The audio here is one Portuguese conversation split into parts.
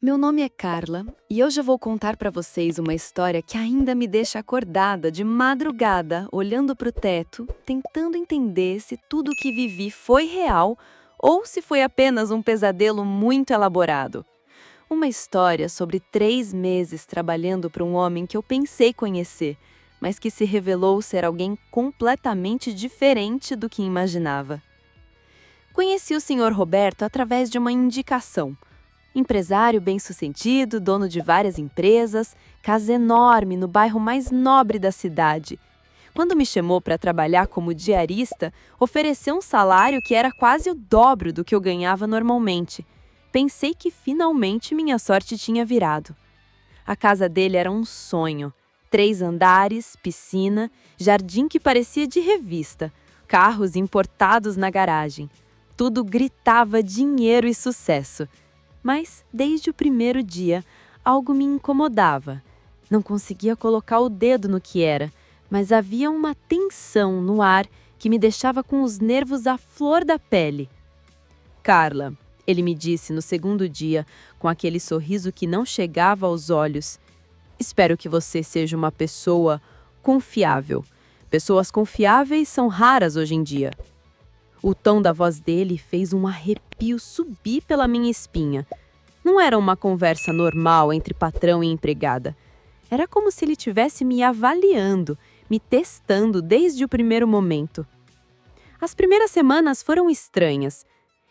Meu nome é Carla e hoje eu vou contar para vocês uma história que ainda me deixa acordada de madrugada, olhando para o teto, tentando entender se tudo o que vivi foi real ou se foi apenas um pesadelo muito elaborado. Uma história sobre 3 meses trabalhando para um homem que eu pensei conhecer, mas que se revelou ser alguém completamente diferente do que imaginava. Conheci o Sr. Roberto através de uma indicação. Empresário bem-sucedido, dono de várias empresas, casa enorme no bairro mais nobre da cidade. Quando me chamou para trabalhar como diarista, ofereceu um salário que era quase o dobro do que eu ganhava normalmente. Pensei que finalmente minha sorte tinha virado. A casa dele era um sonho. 3 andares, piscina, jardim que parecia de revista, carros importados na garagem. Tudo gritava dinheiro e sucesso. Mas, desde o primeiro dia, algo me incomodava. Não conseguia colocar o dedo no que era, mas havia uma tensão no ar que me deixava com os nervos à flor da pele. Carla, ele me disse no segundo dia, com aquele sorriso que não chegava aos olhos. Espero que você seja uma pessoa confiável. Pessoas confiáveis são raras hoje em dia. O tom da voz dele fez um arrepio subir pela minha espinha. Não era uma conversa normal entre patrão e empregada. Era como se ele estivesse me avaliando, me testando desde o primeiro momento. As primeiras semanas foram estranhas.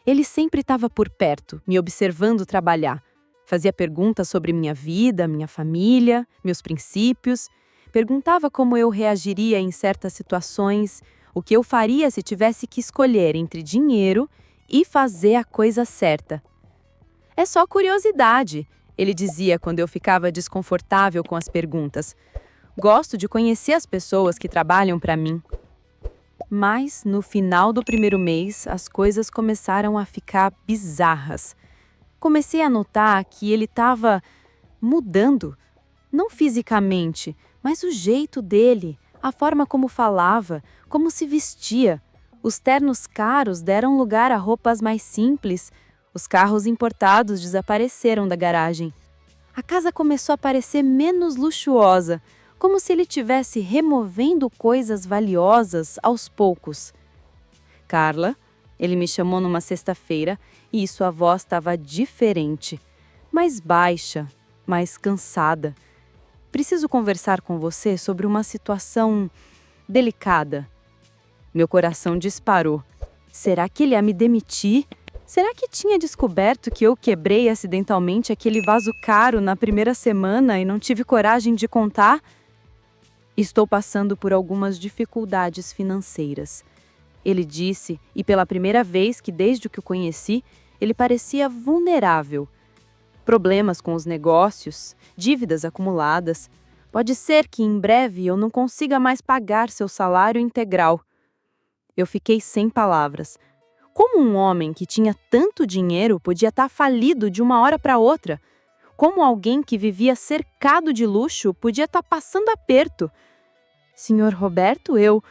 Ele sempre estava por perto, me observando trabalhar. Fazia perguntas sobre minha vida, minha família, meus princípios. Perguntava como eu reagiria em certas situações, o que eu faria se tivesse que escolher entre dinheiro e fazer a coisa certa. É só curiosidade, ele dizia quando eu ficava desconfortável com as perguntas. Gosto de conhecer as pessoas que trabalham para mim. Mas, no final do primeiro mês, as coisas começaram a ficar bizarras. Comecei a notar que ele estava mudando. Não fisicamente, mas o jeito dele, a forma como falava, como se vestia. Os ternos caros deram lugar a roupas mais simples. Os carros importados desapareceram da garagem. A casa começou a parecer menos luxuosa, como se ele estivesse removendo coisas valiosas aos poucos. Carla, ele me chamou numa sexta-feira e sua voz estava diferente, mais baixa, mais cansada. Preciso conversar com você sobre uma situação delicada. Meu coração disparou. Será que ele ia me demitir? Será que tinha descoberto que eu quebrei acidentalmente aquele vaso caro na primeira semana e não tive coragem de contar? Estou passando por algumas dificuldades financeiras. Ele disse, e pela primeira vez que desde que o conheci, ele parecia vulnerável. Problemas com os negócios, dívidas acumuladas. Pode ser que em breve eu não consiga mais pagar seu salário integral. Eu fiquei sem palavras. Como um homem que tinha tanto dinheiro podia estar falido de uma hora para outra? Como alguém que vivia cercado de luxo podia estar passando aperto? Senhor Roberto, eu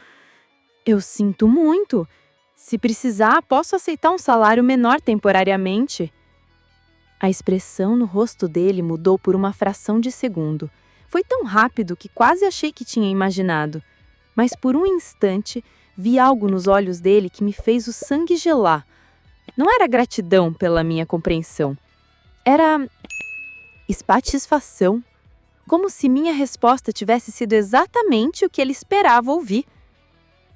sinto muito. Se precisar, posso aceitar um salário menor temporariamente. A expressão no rosto dele mudou por uma fração de segundo. Foi tão rápido que quase achei que tinha imaginado. Mas por um instante, vi algo nos olhos dele que me fez o sangue gelar. Não era gratidão pela minha compreensão. Era satisfação. Como se minha resposta tivesse sido exatamente o que ele esperava ouvir.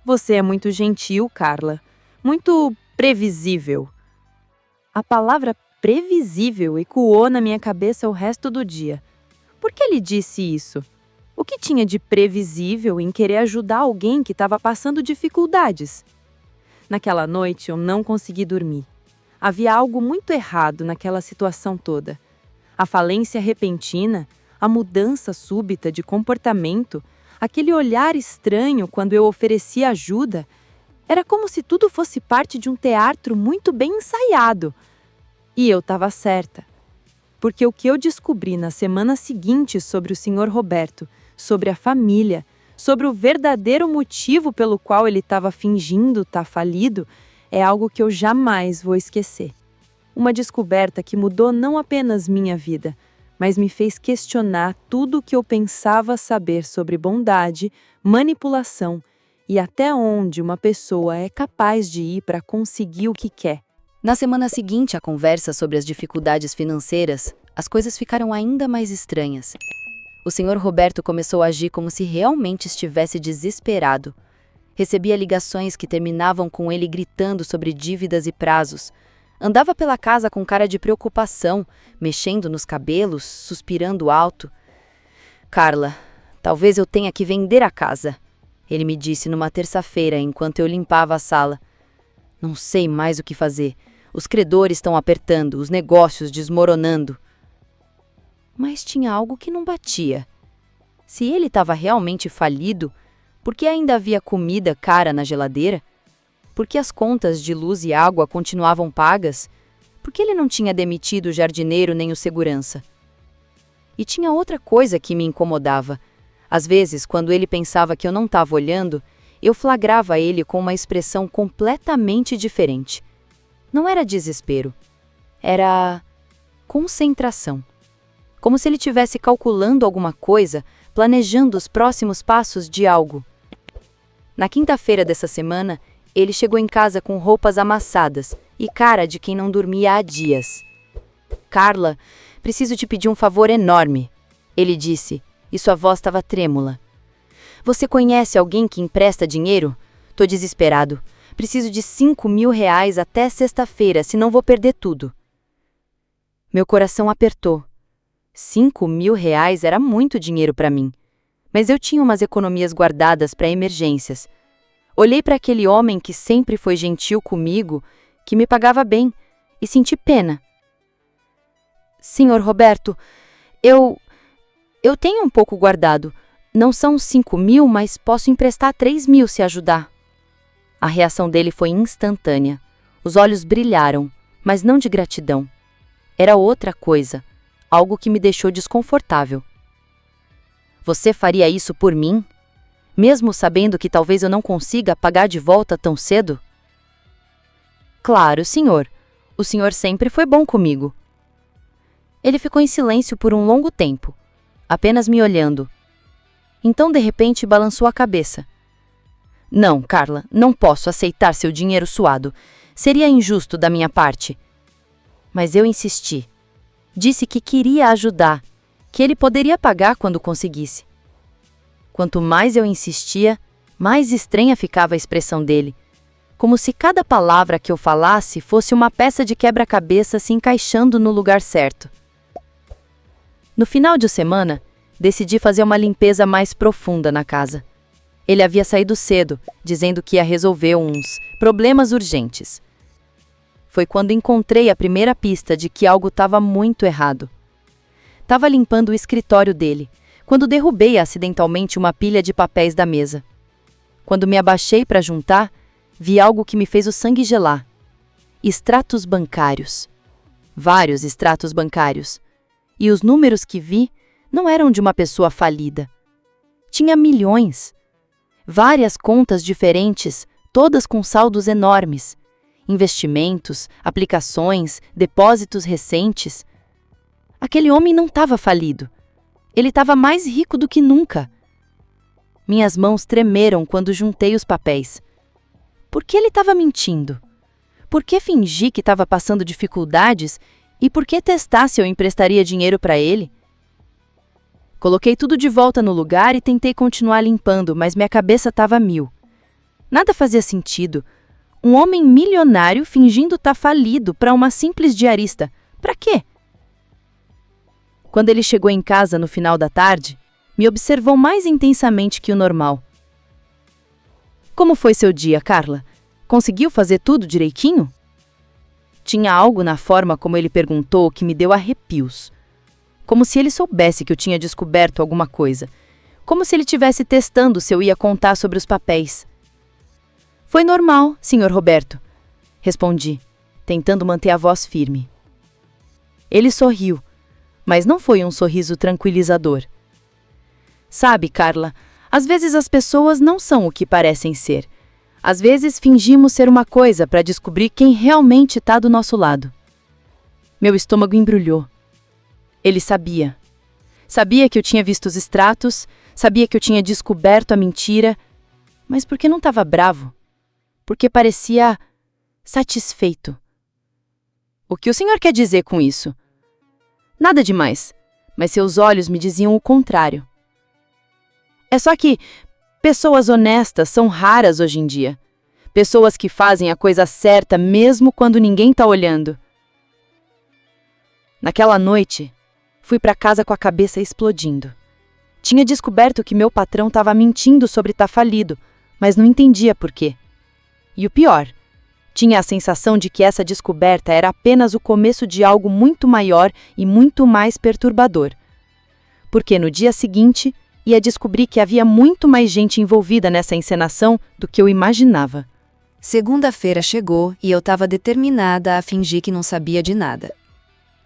Você é muito gentil, Carla. Muito previsível. A palavra previsível ecoou na minha cabeça o resto do dia. Por que ele disse isso? O que tinha de previsível em querer ajudar alguém que estava passando dificuldades? Naquela noite eu não consegui dormir. Havia algo muito errado naquela situação toda. A falência repentina, a mudança súbita de comportamento, aquele olhar estranho quando eu oferecia ajuda, era como se tudo fosse parte de um teatro muito bem ensaiado. E eu estava certa. Porque o que eu descobri na semana seguinte sobre o Sr. Roberto, sobre a família, sobre o verdadeiro motivo pelo qual ele estava fingindo estar falido, é algo que eu jamais vou esquecer. Uma descoberta que mudou não apenas minha vida, mas me fez questionar tudo o que eu pensava saber sobre bondade, manipulação e até onde uma pessoa é capaz de ir para conseguir o que quer. Na semana seguinte à conversa sobre as dificuldades financeiras, as coisas ficaram ainda mais estranhas. O Sr. Roberto começou a agir como se realmente estivesse desesperado. Recebia ligações que terminavam com ele gritando sobre dívidas e prazos. Andava pela casa com cara de preocupação, mexendo nos cabelos, suspirando alto. "Carla, talvez eu tenha que vender a casa", ele me disse numa terça-feira enquanto eu limpava a sala. "Não sei mais o que fazer. Os credores estão apertando, os negócios desmoronando." Mas tinha algo que não batia. Se ele estava realmente falido, por que ainda havia comida cara na geladeira? Por que as contas de luz e água continuavam pagas? Por que ele não tinha demitido o jardineiro nem o segurança? E tinha outra coisa que me incomodava. Às vezes, quando ele pensava que eu não estava olhando, eu flagrava ele com uma expressão completamente diferente. Não era desespero. Era concentração. Como se ele estivesse calculando alguma coisa, planejando os próximos passos de algo. Na quinta-feira dessa semana, ele chegou em casa com roupas amassadas e cara de quem não dormia há dias. "Carla, preciso te pedir um favor enorme", ele disse, e sua voz estava trêmula. "Você conhece alguém que empresta dinheiro? Tô desesperado. Preciso de R$ 5.000 até sexta-feira, senão vou perder tudo." Meu coração apertou. R$ 5.000 era muito dinheiro para mim, mas eu tinha umas economias guardadas para emergências. Olhei para aquele homem que sempre foi gentil comigo, que me pagava bem, e senti pena. "Senhor Roberto, eu tenho um pouco guardado. Não são 5.000, mas posso emprestar 3.000 se ajudar." A reação dele foi instantânea. Os olhos brilharam, mas não de gratidão. Era outra coisa, algo que me deixou desconfortável. "Você faria isso por mim? Mesmo sabendo que talvez eu não consiga pagar de volta tão cedo?" "Claro, senhor. O senhor sempre foi bom comigo." Ele ficou em silêncio por um longo tempo, apenas me olhando. Então, de repente, balançou a cabeça. "Não, Carla, não posso aceitar seu dinheiro suado. Seria injusto da minha parte." Mas eu insisti. Disse que queria ajudar, que ele poderia pagar quando conseguisse. Quanto mais eu insistia, mais estranha ficava a expressão dele, como se cada palavra que eu falasse fosse uma peça de quebra-cabeça se encaixando no lugar certo. No final de semana, decidi fazer uma limpeza mais profunda na casa. Ele havia saído cedo, dizendo que ia resolver uns problemas urgentes. Foi quando encontrei a primeira pista de que algo estava muito errado. Estava limpando o escritório dele, quando derrubei acidentalmente uma pilha de papéis da mesa. Quando me abaixei para juntar, vi algo que me fez o sangue gelar. Extratos bancários. Vários extratos bancários. E os números que vi não eram de uma pessoa falida. Tinha milhões. Várias contas diferentes, todas com saldos enormes. Investimentos, aplicações, depósitos recentes. Aquele homem não estava falido. Ele estava mais rico do que nunca. Minhas mãos tremeram quando juntei os papéis. Por que ele estava mentindo? Por que fingi que estava passando dificuldades e por que testar se eu emprestaria dinheiro para ele? Coloquei tudo de volta no lugar e tentei continuar limpando, mas minha cabeça estava a mil. Nada fazia sentido. Um homem milionário fingindo estar falido para uma simples diarista. Para quê? Quando ele chegou em casa no final da tarde, me observou mais intensamente que o normal. "Como foi seu dia, Carla? Conseguiu fazer tudo direitinho?" Tinha algo na forma como ele perguntou que me deu arrepios. Como se ele soubesse que eu tinha descoberto alguma coisa. Como se ele estivesse testando se eu ia contar sobre os papéis. "Foi normal, Sr. Roberto", respondi, tentando manter a voz firme. Ele sorriu, mas não foi um sorriso tranquilizador. "Sabe, Carla, às vezes as pessoas não são o que parecem ser. Às vezes fingimos ser uma coisa para descobrir quem realmente está do nosso lado." Meu estômago embrulhou. Ele sabia. Sabia que eu tinha visto os extratos, sabia que eu tinha descoberto a mentira, mas por que não estava bravo? Porque parecia satisfeito. O que o senhor quer dizer com isso? Nada demais, mas seus olhos me diziam o contrário. É só que pessoas honestas são raras hoje em dia. Pessoas que fazem a coisa certa mesmo quando ninguém está olhando. Naquela noite, fui para casa com a cabeça explodindo. Tinha descoberto que meu patrão estava mentindo sobre estar falido, mas não entendia por quê. E o pior, tinha a sensação de que essa descoberta era apenas o começo de algo muito maior e muito mais perturbador. Porque no dia seguinte, ia descobrir que havia muito mais gente envolvida nessa encenação do que eu imaginava. Segunda-feira chegou e eu estava determinada a fingir que não sabia de nada.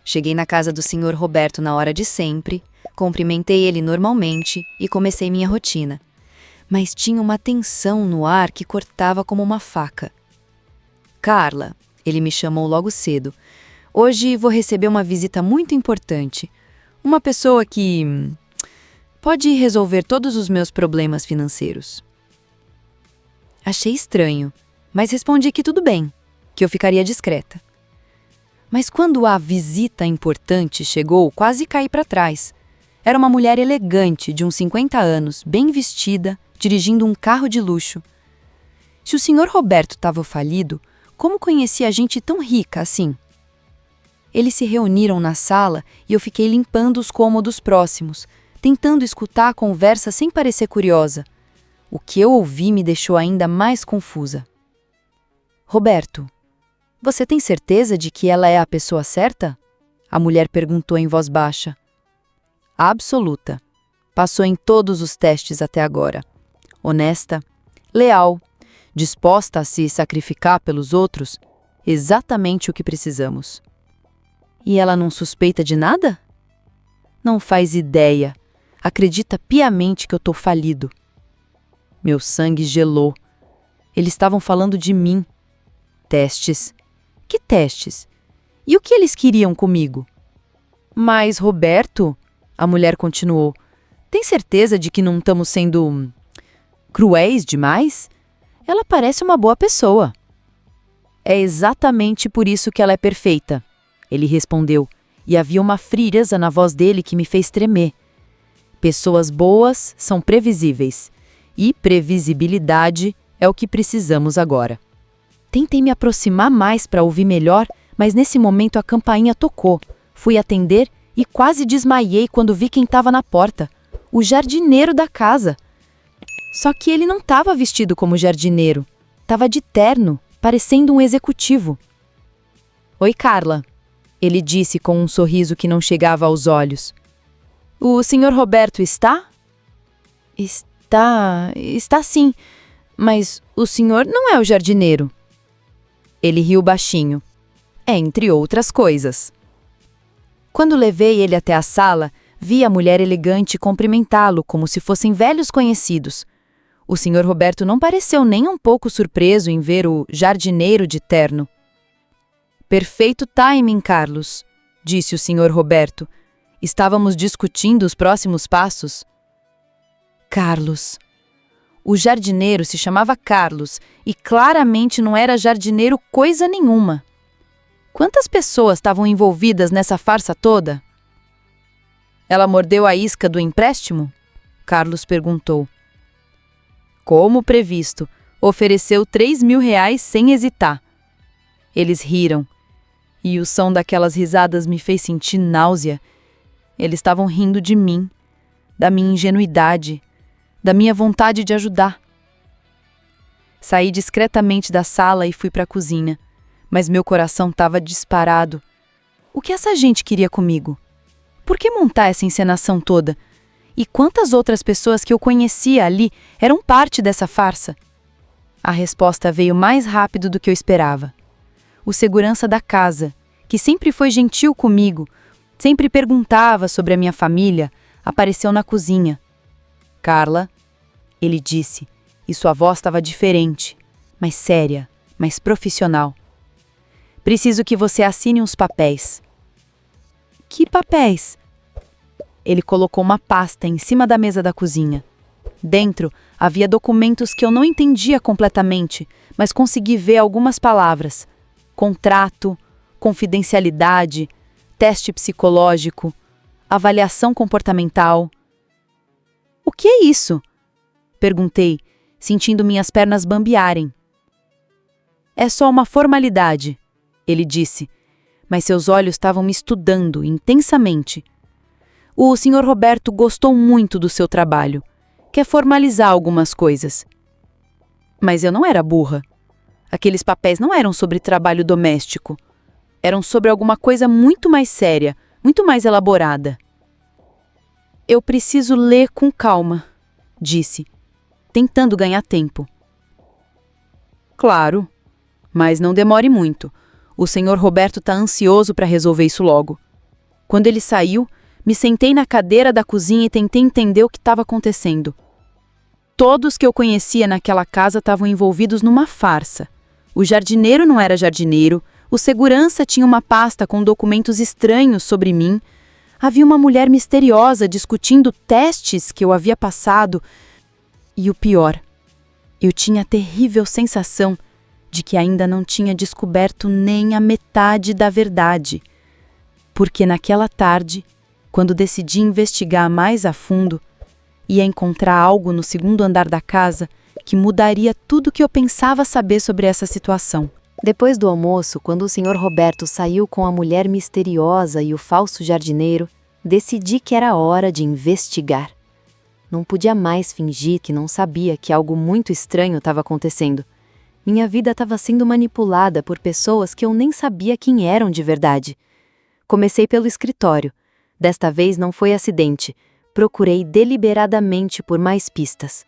Cheguei na casa do Sr. Roberto na hora de sempre, cumprimentei ele normalmente e comecei minha rotina. Mas tinha uma tensão no ar que cortava como uma faca. Carla, ele me chamou logo cedo. Hoje vou receber uma visita muito importante. Uma pessoa que pode resolver todos os meus problemas financeiros. Achei estranho, mas respondi que tudo bem, que eu ficaria discreta. Mas quando a visita importante chegou, quase caí para trás. Era uma mulher elegante, de uns 50 anos, bem vestida, dirigindo um carro de luxo. Se o Sr. Roberto estava falido, como conhecia gente tão rica assim? Eles se reuniram na sala e eu fiquei limpando os cômodos próximos, tentando escutar a conversa sem parecer curiosa. O que eu ouvi me deixou ainda mais confusa. Roberto, você tem certeza de que ela é a pessoa certa? A mulher perguntou em voz baixa. Absoluta. Passou em todos os testes até agora. Honesta, leal, disposta a se sacrificar pelos outros, exatamente o que precisamos. E ela não suspeita de nada? Não faz ideia. Acredita piamente que eu tô falido. Meu sangue gelou. Eles estavam falando de mim. Testes. Que testes? E o que eles queriam comigo? Mas, Roberto, a mulher continuou, tem certeza de que não estamos sendo cruéis demais? Ela parece uma boa pessoa. É exatamente por isso que ela é perfeita, ele respondeu, e havia uma frieza na voz dele que me fez tremer. Pessoas boas são previsíveis, e previsibilidade é o que precisamos agora. Tentei me aproximar mais para ouvir melhor, mas nesse momento a campainha tocou. Fui atender e quase desmaiei quando vi quem estava na porta. O jardineiro da casa. Só que ele não estava vestido como jardineiro. Estava de terno, parecendo um executivo. Oi, Carla, ele disse com um sorriso que não chegava aos olhos. O Sr. Roberto está? Está sim, mas o senhor não é o jardineiro. Ele riu baixinho. Entre outras coisas. Quando levei ele até a sala, vi a mulher elegante cumprimentá-lo como se fossem velhos conhecidos. O Sr. Roberto não pareceu nem um pouco surpreso em ver o jardineiro de terno. Perfeito timing, Carlos, disse o Sr. Roberto. Estávamos discutindo os próximos passos. Carlos. O jardineiro se chamava Carlos e claramente não era jardineiro coisa nenhuma. Quantas pessoas estavam envolvidas nessa farsa toda? Ela mordeu a isca do empréstimo? Carlos perguntou. Como previsto, ofereceu R$3.000 sem hesitar. Eles riram, e o som daquelas risadas me fez sentir náusea. Eles estavam rindo de mim, da minha ingenuidade, da minha vontade de ajudar. Saí discretamente da sala e fui para a cozinha, mas meu coração estava disparado. O que essa gente queria comigo? Por que montar essa encenação toda? E quantas outras pessoas que eu conhecia ali eram parte dessa farsa? A resposta veio mais rápido do que eu esperava. O segurança da casa, que sempre foi gentil comigo, sempre perguntava sobre a minha família, apareceu na cozinha. Carla, ele disse, e sua voz estava diferente, mais séria, mais profissional. Preciso que você assine uns papéis. Que papéis? Ele colocou uma pasta em cima da mesa da cozinha. Dentro havia documentos que eu não entendia completamente, mas consegui ver algumas palavras: contrato, confidencialidade, teste psicológico, avaliação comportamental. O que é isso? Perguntei, sentindo minhas pernas bambearem. É só uma formalidade, ele disse, mas seus olhos estavam me estudando intensamente. O Sr. Roberto gostou muito do seu trabalho. Quer formalizar algumas coisas. Mas eu não era burra. Aqueles papéis não eram sobre trabalho doméstico. Eram sobre alguma coisa muito mais séria, muito mais elaborada. Eu preciso ler com calma, disse, tentando ganhar tempo. Claro, mas não demore muito. O Sr. Roberto está ansioso para resolver isso logo. Quando ele saiu, me sentei na cadeira da cozinha e tentei entender o que estava acontecendo. Todos que eu conhecia naquela casa estavam envolvidos numa farsa. O jardineiro não era jardineiro, o segurança tinha uma pasta com documentos estranhos sobre mim, havia uma mulher misteriosa discutindo testes que eu havia passado, e o pior, eu tinha a terrível sensação de que ainda não tinha descoberto nem a metade da verdade. Porque naquela tarde, quando decidi investigar mais a fundo, ia encontrar algo no segundo andar da casa que mudaria tudo o que eu pensava saber sobre essa situação. Depois do almoço, quando o Sr. Roberto saiu com a mulher misteriosa e o falso jardineiro, decidi que era hora de investigar. Não podia mais fingir que não sabia que algo muito estranho estava acontecendo. Minha vida estava sendo manipulada por pessoas que eu nem sabia quem eram de verdade. Comecei pelo escritório. Desta vez não foi acidente. Procurei deliberadamente por mais pistas.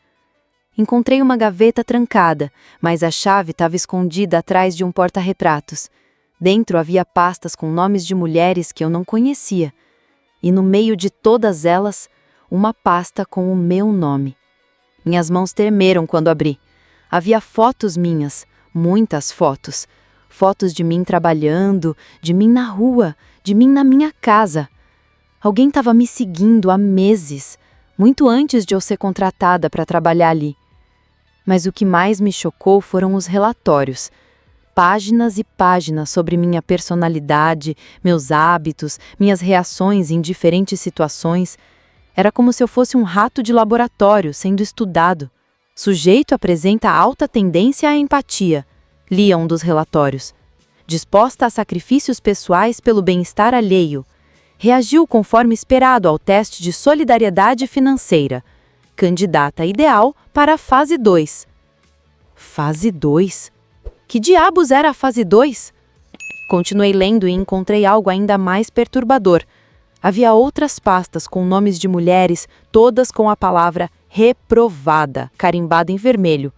Encontrei uma gaveta trancada, mas a chave estava escondida atrás de um porta-retratos. Dentro havia pastas com nomes de mulheres que eu não conhecia. E no meio de todas elas, uma pasta com o meu nome. Minhas mãos tremeram quando abri. Havia fotos minhas, muitas fotos. Fotos de mim trabalhando, de mim na rua, de mim na minha casa. Alguém estava me seguindo há meses, muito antes de eu ser contratada para trabalhar ali. Mas o que mais me chocou foram os relatórios. Páginas e páginas sobre minha personalidade, meus hábitos, minhas reações em diferentes situações. Era como se eu fosse um rato de laboratório sendo estudado. Sujeito apresenta alta tendência à empatia, lia um dos relatórios. Disposta a sacrifícios pessoais pelo bem-estar alheio. Reagiu conforme esperado ao teste de solidariedade financeira. Candidata ideal para a fase 2. Fase 2? Que diabos era a fase 2? Continuei lendo e encontrei algo ainda mais perturbador. Havia outras pastas com nomes de mulheres, todas com a palavra reprovada, carimbada em vermelho.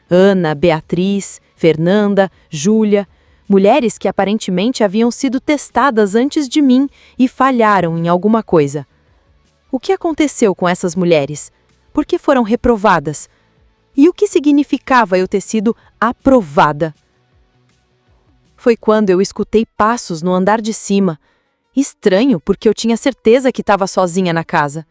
Ana, Beatriz, Fernanda, Júlia, mulheres que aparentemente haviam sido testadas antes de mim e falharam em alguma coisa. O que aconteceu com essas mulheres? Por que foram reprovadas? E o que significava eu ter sido aprovada? Foi quando eu escutei passos no andar de cima. Estranho, porque eu tinha certeza que estava sozinha na casa.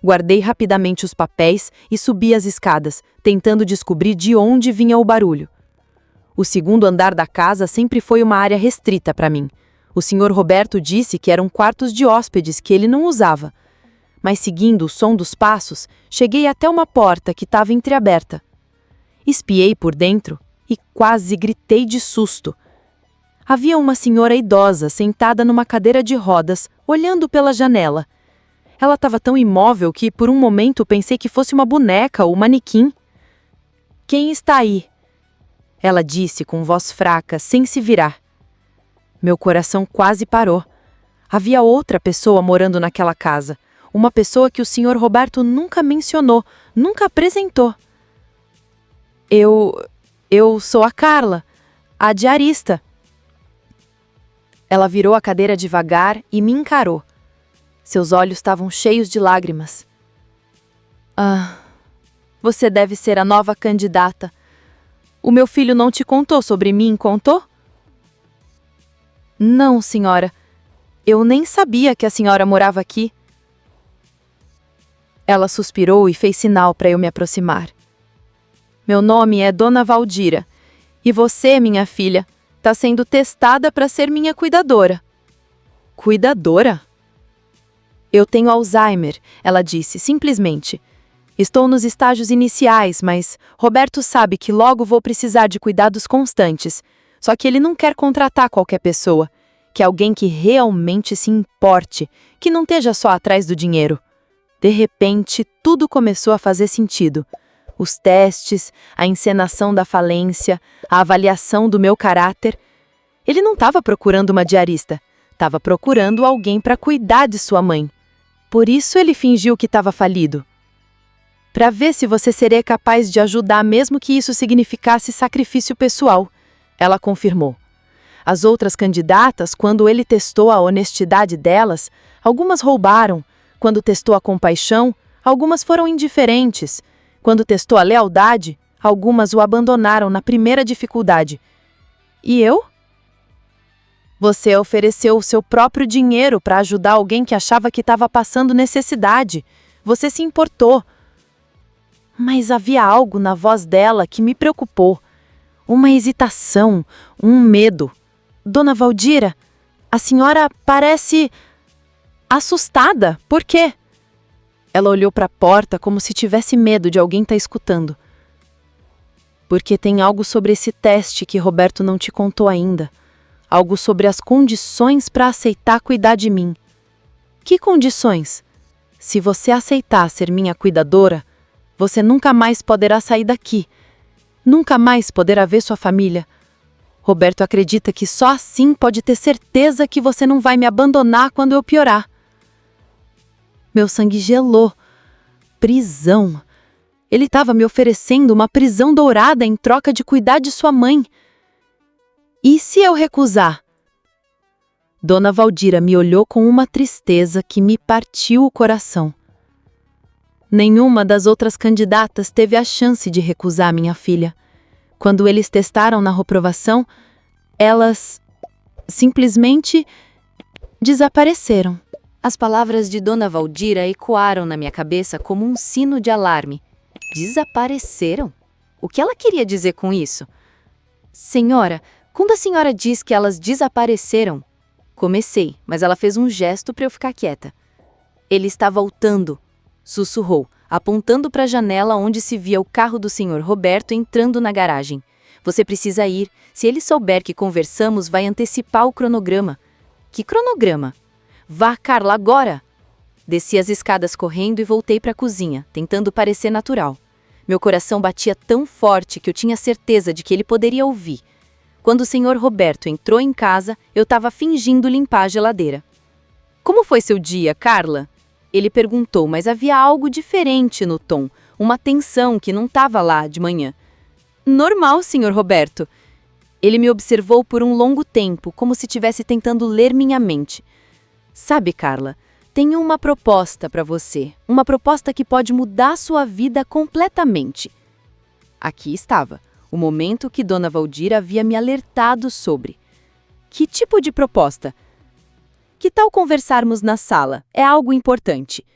Guardei rapidamente os papéis e subi as escadas, tentando descobrir de onde vinha o barulho. O segundo andar da casa sempre foi uma área restrita para mim. O Sr. Roberto disse que eram quartos de hóspedes que ele não usava. Mas seguindo o som dos passos, cheguei até uma porta que estava entreaberta. Espiei por dentro e quase gritei de susto. Havia uma senhora idosa sentada numa cadeira de rodas, olhando pela janela. Ela estava tão imóvel que, por um momento, pensei que fosse uma boneca ou manequim. "Quem está aí?" Ela disse com voz fraca, sem se virar. Meu coração quase parou. Havia outra pessoa morando naquela casa. Uma pessoa que o Sr. Roberto nunca mencionou, nunca apresentou. Eu sou a Carla, a diarista. Ela virou a cadeira devagar e me encarou. Seus olhos estavam cheios de lágrimas. "Ah, você deve ser a nova candidata. O meu filho não te contou sobre mim, contou?" "Não, senhora. Eu nem sabia que a senhora morava aqui. Ela suspirou e fez sinal para eu me aproximar. Meu nome é Dona Valdira, e você, minha filha, está sendo testada para ser minha cuidadora. Cuidadora? Eu tenho Alzheimer, ela disse, simplesmente. Estou nos estágios iniciais, mas Roberto sabe que logo vou precisar de cuidados constantes. Só que ele não quer contratar qualquer pessoa. Que alguém que realmente se importe, que não esteja só atrás do dinheiro. De repente, tudo começou a fazer sentido. Os testes, a encenação da falência, a avaliação do meu caráter. Ele não estava procurando uma diarista, estava procurando alguém para cuidar de sua mãe. Por isso ele fingiu que estava falido. Para ver se você seria capaz de ajudar mesmo que isso significasse sacrifício pessoal, ela confirmou. As outras candidatas, quando ele testou a honestidade delas, algumas roubaram. Quando testou a compaixão, algumas foram indiferentes. Quando testou a lealdade, algumas o abandonaram na primeira dificuldade. E eu? Você ofereceu o seu próprio dinheiro para ajudar alguém que achava que estava passando necessidade. Você se importou. Mas havia algo na voz dela que me preocupou. Uma hesitação, um medo. Dona Valdira, a senhora parece assustada. Por quê? Ela olhou para a porta como se tivesse medo de alguém estar escutando. Porque tem algo sobre esse teste que Roberto não te contou ainda. Algo sobre as condições para aceitar cuidar de mim. Que condições? Se você aceitar ser minha cuidadora, você nunca mais poderá sair daqui. Nunca mais poderá ver sua família. Roberto acredita que só assim pode ter certeza que você não vai me abandonar quando eu piorar. Meu sangue gelou. Prisão. Ele estava me oferecendo uma prisão dourada em troca de cuidar de sua mãe. E se eu recusar? Dona Valdira me olhou com uma tristeza que me partiu o coração. Nenhuma das outras candidatas teve a chance de recusar minha filha. Quando eles testaram na reprovação, elas simplesmente desapareceram. As palavras de Dona Valdira ecoaram na minha cabeça como um sino de alarme. Desapareceram? O que ela queria dizer com isso? Senhora, quando a senhora diz que elas desapareceram? Comecei, mas ela fez um gesto para eu ficar quieta. Ele está voltando, sussurrou, apontando para a janela onde se via o carro do Sr. Roberto entrando na garagem. Você precisa ir. Se ele souber que conversamos, vai antecipar o cronograma. Que cronograma? Vá, Carla, agora! Desci as escadas correndo e voltei para a cozinha, tentando parecer natural. Meu coração batia tão forte que eu tinha certeza de que ele poderia ouvir. Quando o Sr. Roberto entrou em casa, eu estava fingindo limpar a geladeira. Como foi seu dia, Carla? Ele perguntou, mas havia algo diferente no tom, uma tensão que não estava lá de manhã. Normal, Sr. Roberto. Ele me observou por um longo tempo, como se estivesse tentando ler minha mente. Sabe, Carla, tenho uma proposta para você. Uma proposta que pode mudar sua vida completamente. Aqui estava, o momento que Dona Valdira havia me alertado sobre. Que tipo de proposta? Que tal conversarmos na sala? É algo importante.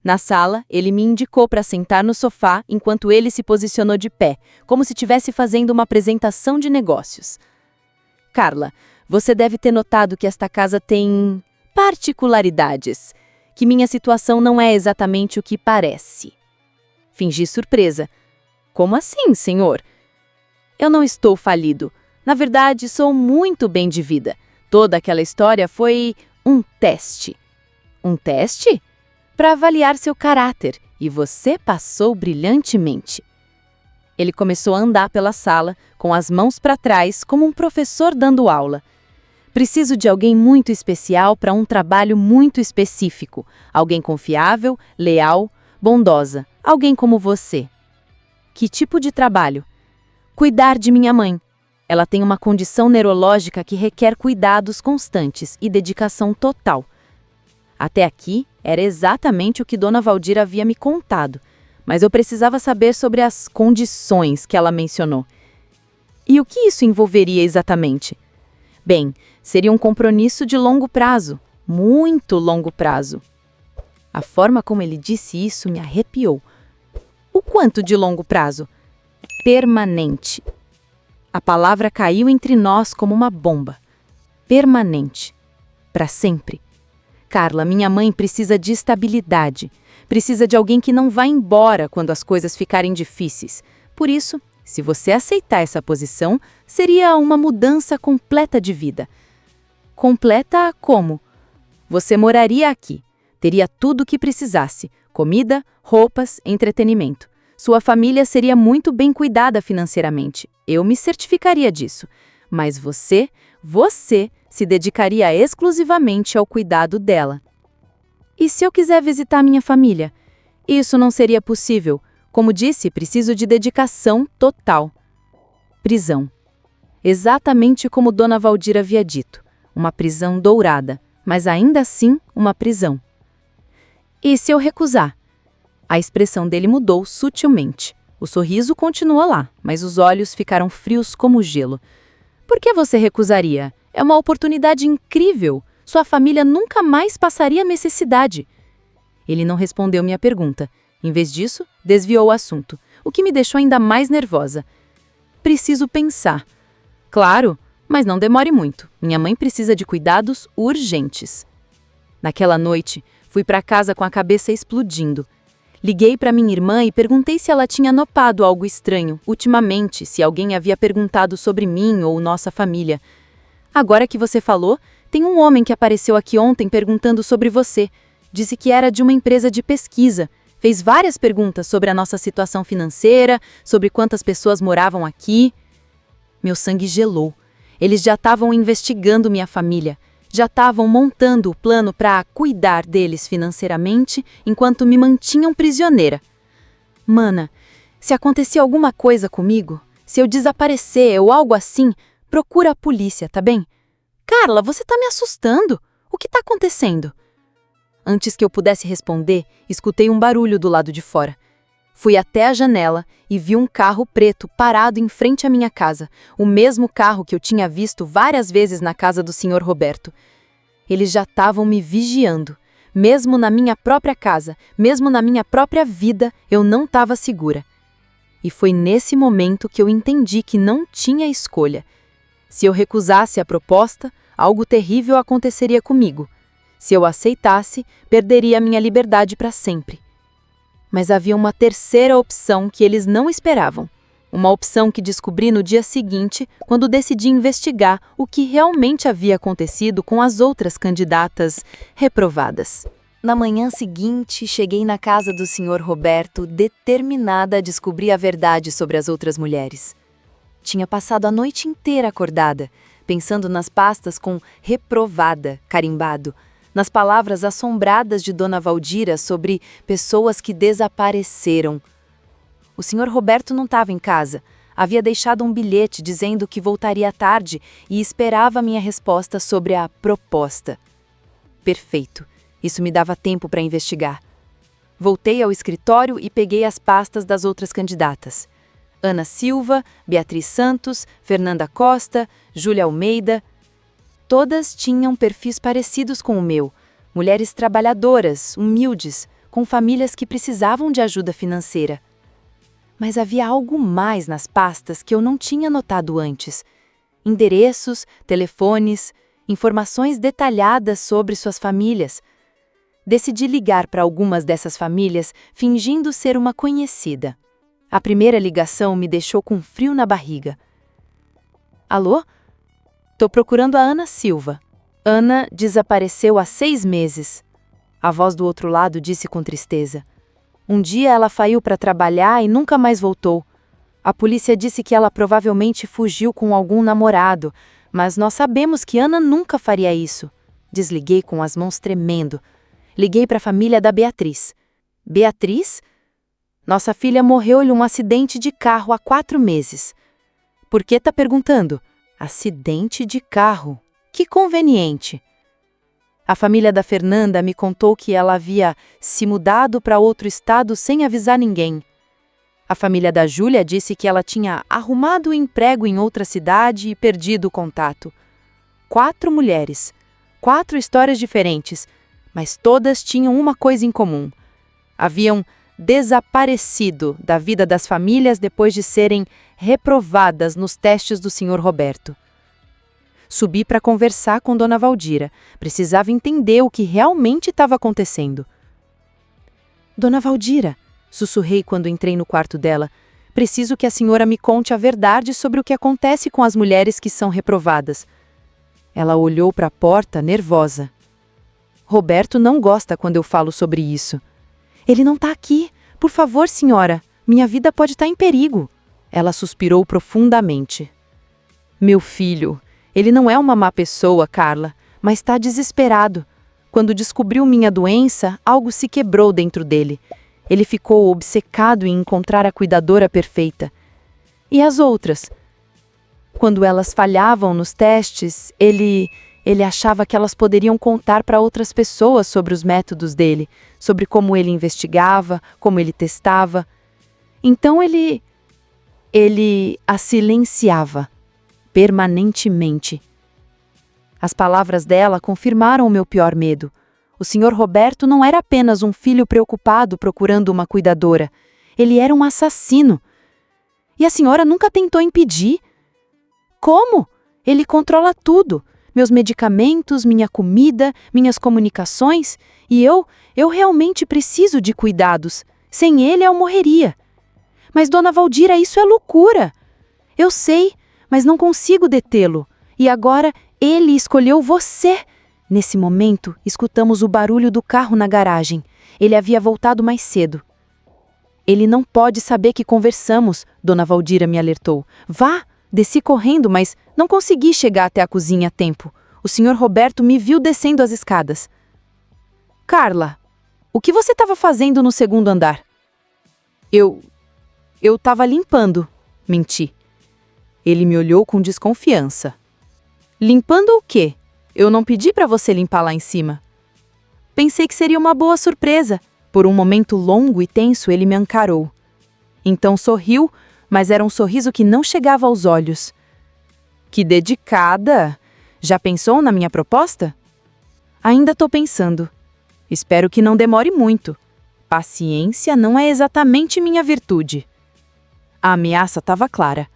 Na sala, ele me indicou para sentar no sofá enquanto ele se posicionou de pé, como se estivesse fazendo uma apresentação de negócios. Carla, você deve ter notado que esta casa tem particularidades, que minha situação não é exatamente o que parece. Fingi surpresa. Como assim, senhor? Eu não estou falido. Na verdade, sou muito bem de vida. Toda aquela história foi um teste. Um teste? Para avaliar seu caráter, e você passou brilhantemente. Ele começou a andar pela sala, com as mãos para trás, como um professor dando aula. Preciso de alguém muito especial para um trabalho muito específico. Alguém confiável, leal, bondosa. Alguém como você. Que tipo de trabalho? Cuidar de minha mãe. Ela tem uma condição neurológica que requer cuidados constantes e dedicação total. Até aqui, era exatamente o que Dona Valdira havia me contado, mas eu precisava saber sobre as condições que ela mencionou. E o que isso envolveria exatamente? Bem, seria um compromisso de longo prazo, Muito longo prazo. A forma como ele disse isso me arrepiou. O quanto de longo prazo? Permanente. A palavra caiu entre nós como uma bomba. Permanente. Para sempre. Carla, minha mãe precisa de estabilidade. Precisa de alguém que não vá embora quando as coisas ficarem difíceis. Por isso, se você aceitar essa posição, seria uma mudança completa de vida. Completa como? Você moraria aqui. Teria tudo o que precisasse: comida, roupas, entretenimento. Sua família seria muito bem cuidada financeiramente. Eu me certificaria disso. Mas você se dedicaria exclusivamente ao cuidado dela. E se eu quiser visitar minha família? Isso não seria possível. Como disse, preciso de dedicação total. Prisão. Exatamente como Dona Valdir havia dito. Uma prisão dourada, mas ainda assim uma prisão. E se eu recusar? A expressão dele mudou sutilmente. O sorriso continua lá, mas os olhos ficaram frios como gelo. Por que você recusaria? É uma oportunidade incrível. Sua família nunca mais passaria necessidade. Ele não respondeu minha pergunta. Em vez disso, desviou o assunto, o que me deixou ainda mais nervosa. Preciso pensar. Claro, mas não demore muito. Minha mãe precisa de cuidados urgentes. Naquela noite, fui para casa com a cabeça explodindo. Liguei para minha irmã e perguntei se ela tinha notado algo estranho, ultimamente, se alguém havia perguntado sobre mim ou nossa família. Agora que você falou, tem um homem que apareceu aqui ontem perguntando sobre você. Disse que era de uma empresa de pesquisa. Fez várias perguntas sobre a nossa situação financeira, sobre quantas pessoas moravam aqui. Meu sangue gelou. Eles já estavam investigando minha família. Já estavam montando o plano para cuidar deles financeiramente enquanto me mantinham prisioneira. Mana, se acontecer alguma coisa comigo, se eu desaparecer ou algo assim, procura a polícia, tá bem? Carla, você tá me assustando. O que tá acontecendo? Antes que eu pudesse responder, escutei um barulho do lado de fora. Fui até a janela e vi um carro preto parado em frente à minha casa, o mesmo carro que eu tinha visto várias vezes na casa do Sr. Roberto. Eles já estavam me vigiando. Mesmo na minha própria casa, mesmo na minha própria vida, eu não estava segura. E foi nesse momento que eu entendi que não tinha escolha. Se eu recusasse a proposta, algo terrível aconteceria comigo. Se eu aceitasse, perderia minha liberdade para sempre. Mas havia uma terceira opção que eles não esperavam. Uma opção que descobri no dia seguinte, quando decidi investigar o que realmente havia acontecido com as outras candidatas reprovadas. Na manhã seguinte, cheguei na casa do Sr. Roberto, determinada a descobrir a verdade sobre as outras mulheres. Tinha passado a noite inteira acordada, pensando nas pastas com reprovada carimbado, nas palavras assombradas de Dona Valdira sobre pessoas que desapareceram. O Sr. Roberto não estava em casa. Havia deixado um bilhete dizendo que voltaria à tarde e esperava minha resposta sobre a proposta. Perfeito. Isso me dava tempo para investigar. Voltei ao escritório e peguei as pastas das outras candidatas. Ana Silva, Beatriz Santos, Fernanda Costa, Júlia Almeida. Todas tinham perfis parecidos com o meu. Mulheres trabalhadoras, humildes, com famílias que precisavam de ajuda financeira. Mas havia algo mais nas pastas que eu não tinha notado antes. Endereços, telefones, informações detalhadas sobre suas famílias. Decidi ligar para algumas dessas famílias, fingindo ser uma conhecida. A primeira ligação me deixou com frio na barriga. Alô? Tô procurando a Ana Silva. Ana desapareceu há 6 meses. A voz do outro lado disse com tristeza. Um dia ela saiu para trabalhar e nunca mais voltou. A polícia disse que ela provavelmente fugiu com algum namorado, mas nós sabemos que Ana nunca faria isso. Desliguei com as mãos tremendo. Liguei para a família da Beatriz. Beatriz? Nossa filha morreu em um acidente de carro há 4 meses. Por que tá perguntando? Acidente de carro. Que conveniente. A família da Fernanda me contou que ela havia se mudado para outro estado sem avisar ninguém. A família da Júlia disse que ela tinha arrumado um emprego em outra cidade e perdido o contato. 4 mulheres. 4 histórias diferentes, mas todas tinham uma coisa em comum. Haviam desaparecido da vida das famílias depois de serem reprovadas nos testes do Sr. Roberto. Subi para conversar com Dona Valdira. Precisava entender o que realmente estava acontecendo. Dona Valdira, sussurrei quando entrei no quarto dela, preciso que a senhora me conte a verdade sobre o que acontece com as mulheres que são reprovadas. Ela olhou para a porta, nervosa. Roberto não gosta quando eu falo sobre isso. Ele não está aqui. Por favor, senhora, minha vida pode estar em perigo. Ela suspirou profundamente. Meu filho, ele não é uma má pessoa, Carla, mas está desesperado. Quando descobriu minha doença, algo se quebrou dentro dele. Ele ficou obcecado em encontrar a cuidadora perfeita. E as outras? Quando elas falhavam nos testes, ele achava que elas poderiam contar para outras pessoas sobre os métodos dele, sobre como ele investigava, como ele testava. Então ele a silenciava, permanentemente. As palavras dela confirmaram o meu pior medo. O Sr. Roberto não era apenas um filho preocupado procurando uma cuidadora. Ele era um assassino. E a senhora nunca tentou impedir? Como? Ele controla tudo. Meus medicamentos, minha comida, minhas comunicações. E eu realmente preciso de cuidados. Sem ele eu morreria. Mas, Dona Valdira, isso é loucura. Eu sei, mas não consigo detê-lo. E agora ele escolheu você. Nesse momento, escutamos o barulho do carro na garagem. Ele havia voltado mais cedo. Ele não pode saber que conversamos, Dona Valdira me alertou. Vá! Desci correndo, mas não consegui chegar até a cozinha a tempo. O Sr. Roberto me viu descendo as escadas. Carla, o que você estava fazendo no segundo andar? Eu estava limpando, menti. Ele me olhou com desconfiança. Limpando o quê? Eu não pedi para você limpar lá em cima. Pensei que seria uma boa surpresa. Por um momento longo e tenso, ele me encarou. Então sorriu, mas era um sorriso que não chegava aos olhos. Que dedicada! Já pensou na minha proposta? Ainda estou pensando. Espero que não demore muito. Paciência não é exatamente minha virtude. A ameaça estava clara.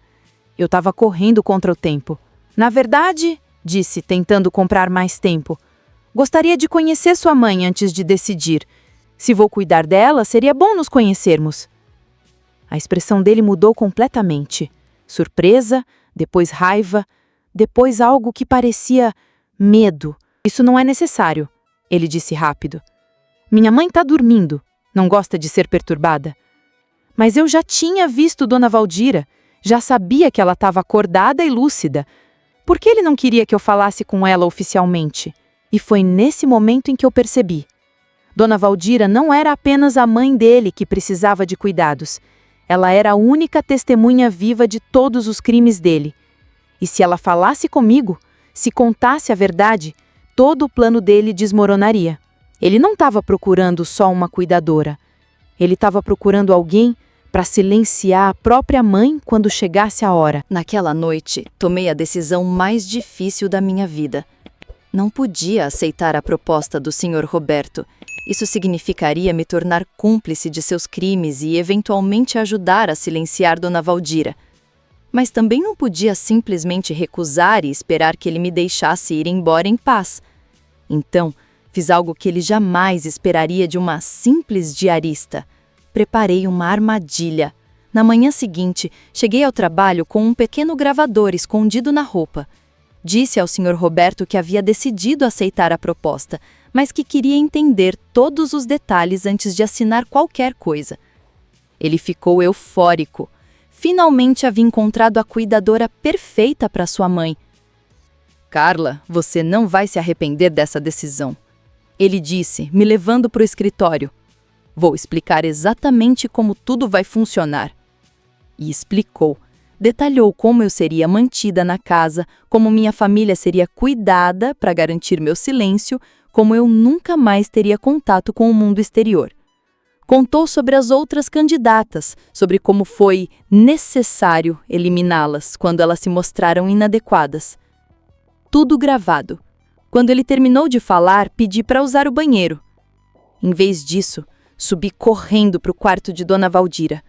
Eu estava correndo contra o tempo. Na verdade, disse, tentando comprar mais tempo, gostaria de conhecer sua mãe antes de decidir. Se vou cuidar dela, seria bom nos conhecermos. A expressão dele mudou completamente. Surpresa, depois raiva, depois algo que parecia medo. Isso não é necessário, ele disse rápido. Minha mãe está dormindo, não gosta de ser perturbada. Mas eu já tinha visto Dona Valdira, já sabia que ela estava acordada e lúcida. Por que ele não queria que eu falasse com ela oficialmente? E foi nesse momento em que eu percebi. Dona Valdira não era apenas a mãe dele que precisava de cuidados. Ela era a única testemunha viva de todos os crimes dele. E se ela falasse comigo, se contasse a verdade, todo o plano dele desmoronaria. Ele não estava procurando só uma cuidadora. Ele estava procurando alguém para silenciar a própria mãe quando chegasse a hora. Naquela noite, tomei a decisão mais difícil da minha vida. Não podia aceitar a proposta do Sr. Roberto. Isso significaria me tornar cúmplice de seus crimes e eventualmente ajudar a silenciar Dona Valdira. Mas também não podia simplesmente recusar e esperar que ele me deixasse ir embora em paz. Então, fiz algo que ele jamais esperaria de uma simples diarista. Preparei uma armadilha. Na manhã seguinte, cheguei ao trabalho com um pequeno gravador escondido na roupa. Disse ao Sr. Roberto que havia decidido aceitar a proposta, mas que queria entender todos os detalhes antes de assinar qualquer coisa. Ele ficou eufórico. Finalmente havia encontrado a cuidadora perfeita para sua mãe. Carla, você não vai se arrepender dessa decisão. Ele disse, me levando para o escritório. Vou explicar exatamente como tudo vai funcionar. E explicou. Detalhou como eu seria mantida na casa, como minha família seria cuidada para garantir meu silêncio, como eu nunca mais teria contato com o mundo exterior. Contou sobre as outras candidatas, sobre como foi necessário eliminá-las quando elas se mostraram inadequadas. Tudo gravado. Quando ele terminou de falar, pedi para usar o banheiro. Em vez disso, subi correndo para o quarto de Dona Valdira.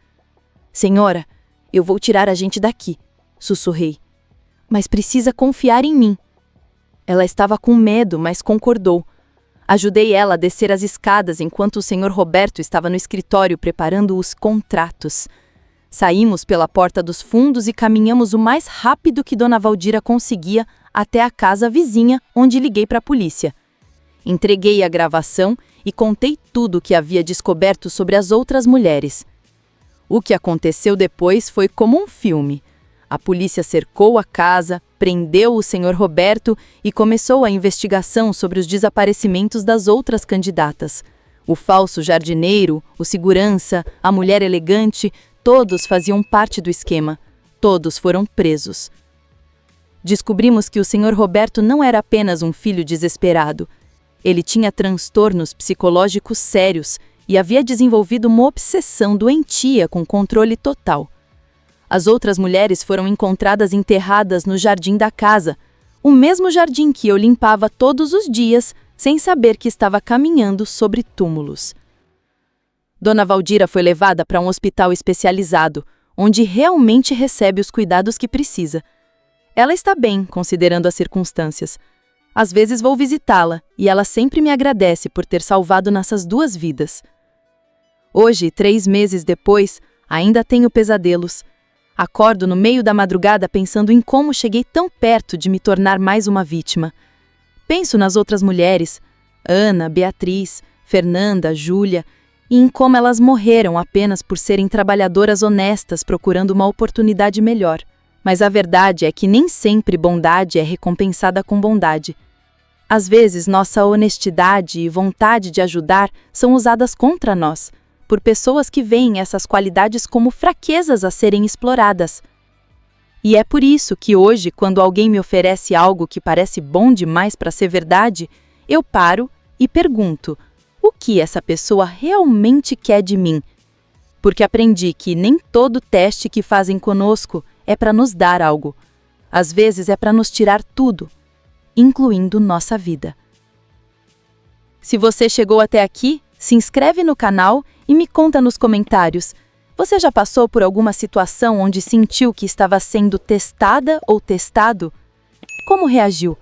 Senhora, eu vou tirar a gente daqui, sussurrei. Mas precisa confiar em mim. Ela estava com medo, mas concordou. Ajudei ela a descer as escadas enquanto o Sr. Roberto estava no escritório preparando os contratos. Saímos pela porta dos fundos e caminhamos o mais rápido que Dona Valdira conseguia até a casa vizinha, onde liguei para a polícia. Entreguei a gravação e contei tudo o que havia descoberto sobre as outras mulheres. O que aconteceu depois foi como um filme. A polícia cercou a casa, prendeu o Sr. Roberto e começou a investigação sobre os desaparecimentos das outras candidatas. O falso jardineiro, o segurança, a mulher elegante, todos faziam parte do esquema. Todos foram presos. Descobrimos que o Sr. Roberto não era apenas um filho desesperado. Ele tinha transtornos psicológicos sérios e havia desenvolvido uma obsessão doentia com controle total. As outras mulheres foram encontradas enterradas no jardim da casa, o mesmo jardim que eu limpava todos os dias, sem saber que estava caminhando sobre túmulos. Dona Valdira foi levada para um hospital especializado, onde realmente recebe os cuidados que precisa. Ela está bem, considerando as circunstâncias. Às vezes vou visitá-la e ela sempre me agradece por ter salvado nossas 2 vidas. Hoje, 3 meses depois, ainda tenho pesadelos. Acordo no meio da madrugada pensando em como cheguei tão perto de me tornar mais uma vítima. Penso nas outras mulheres, Ana, Beatriz, Fernanda, Júlia, e em como elas morreram apenas por serem trabalhadoras honestas procurando uma oportunidade melhor. Mas a verdade é que nem sempre bondade é recompensada com bondade. Às vezes, nossa honestidade e vontade de ajudar são usadas contra nós, por pessoas que veem essas qualidades como fraquezas a serem exploradas. E é por isso que hoje, quando alguém me oferece algo que parece bom demais para ser verdade, eu paro e pergunto: o que essa pessoa realmente quer de mim? Porque aprendi que nem todo teste que fazem conosco é para nos dar algo. Às vezes é para nos tirar tudo, incluindo nossa vida. Se você chegou até aqui, se inscreve no canal e me conta nos comentários. Você já passou por alguma situação onde sentiu que estava sendo testada ou testado? Como reagiu?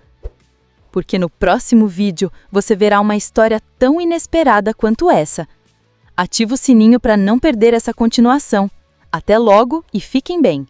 Porque no próximo vídeo você verá uma história tão inesperada quanto essa. Ativa o sininho para não perder essa continuação. Até logo e fiquem bem!